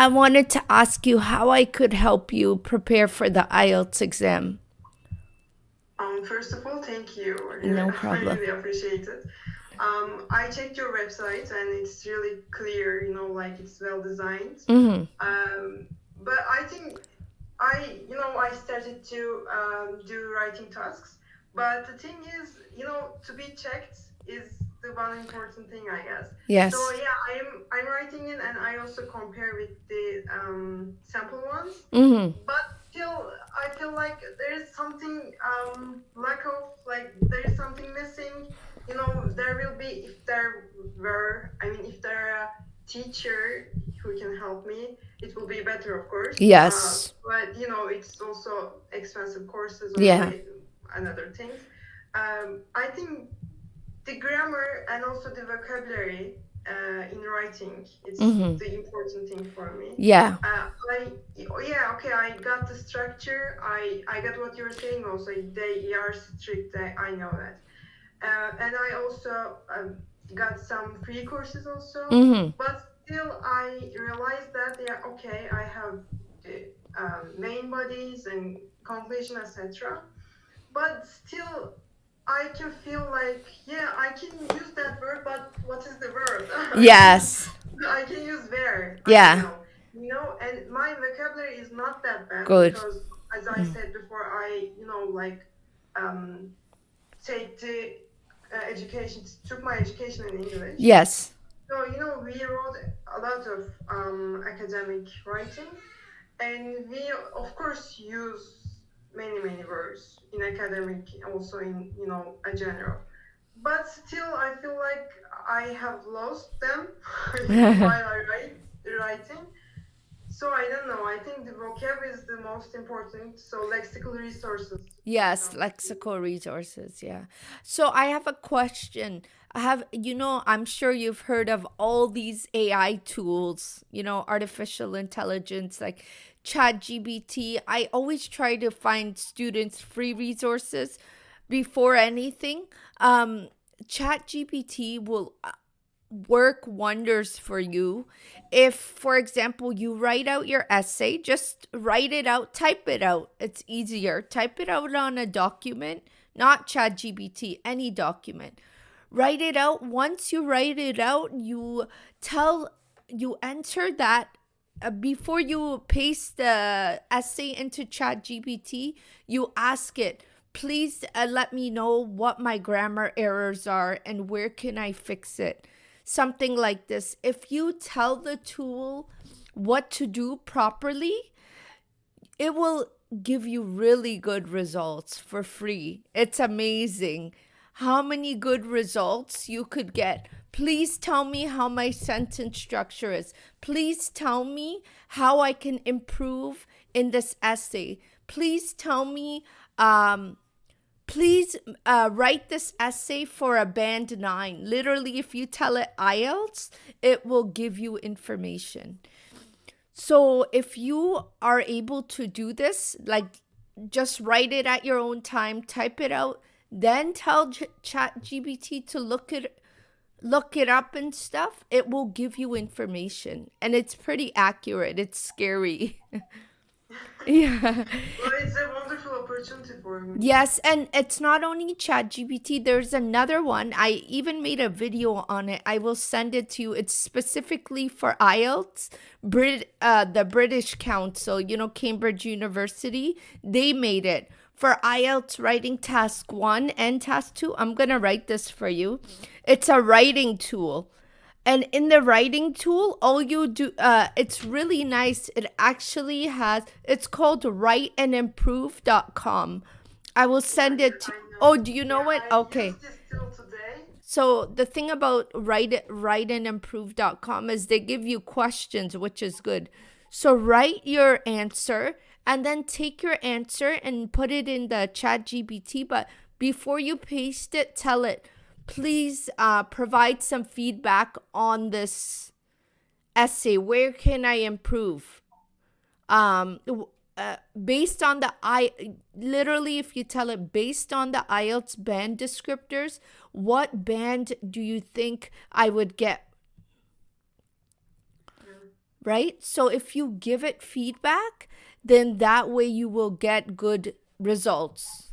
I wanted to ask you how I could help you prepare for the IELTS exam. First of all, thank you. No I problem. really appreciate it. I checked your website and it's really clear, like it's well designed. Mm-hmm. Um, but I think I started to do writing tasks. But the thing is, to be checked is the one important thing, I guess. So Yes. yeah, I'm writing it, and I also compare with the sample ones. Mm-hmm. But still, I feel like there is something lack of, like there is something missing. There will be, if there were, I mean, if there are a teacher who can help me, it will be better, of course. Yes. But it's also expensive courses or Yeah. way another things. I think the grammar and also the vocabulary in writing is Mm-hmm. the important thing for me. Yeah. Yeah, okay, I got the structure. I got what you're saying also. They are strict. I know that. And I also got some free courses also. Mm-hmm. But still, I realized that, yeah, okay, I have the main bodies and completion, etc. But still, I can feel like, yeah, I can use that word, but what is the word? Yes. I can use where, I don't Yeah. know. And my vocabulary is not that bad Good. because, as I said before, I, like, um, take the education, took my education in English. Yes. So, we wrote a lot of academic writing, and we, of course, use many, many words in academic, also in, a general. But still, I feel like I have lost them while writing. So I don't know. I think the vocab is the most important. So lexical resources, for Yes, example. lexical resources. Yeah. So I have a question. I'm sure you've heard of all these AI tools, artificial intelligence like ChatGPT. I always try to find students free resources before anything. Um, ChatGPT will work wonders for you. If, for example, you write out your essay, just write it out, type it out. It's easier. Type it out on a document, not ChatGPT, any document. Write it out. Once you write it out, you enter that. Before you paste the essay into ChatGPT, you ask it, please let me know what my grammar errors are and where can I fix it. Something like this. If you tell the tool what to do properly, it will give you really good results for free. It's amazing how many good results you could get. Please tell me how my sentence structure is. Please tell me how I can improve in this essay. Please tell me, please write this essay for a band 9. Literally, if you tell it IELTS, it will give you information. So if you are able to do this, like just write it at your own time, type it out, then tell ChatGPT to look it up and stuff, it will give you information and it's pretty accurate. It's scary. Yeah. Well, it's a wonderful opportunity for me. Yes, and it's not only ChatGPT, there's another one. I even made a video on it. I will send it to you. It's specifically for IELTS. The British Council, Cambridge University, they made it. For IELTS writing task 1 and task 2, I'm going to write this for you. It's a writing tool. And in the writing tool, all you do, it's really nice. It actually it's called writeandimprove.com. I will Yeah, send yeah, it to, I know. oh, do you Yeah, know it? I use Okay. this till today. So the thing about writeandimprove.com is they give you questions, which is good. So write your answer and then take your answer and put it in the chat GPT. But before you paste it, tell it, please provide some feedback on this essay. Where can I improve? um Based on the I literally, if you tell it based on the IELTS band descriptors, what band do you think I would get? Yeah. right? So if you give it feedback, then that way you will get good results.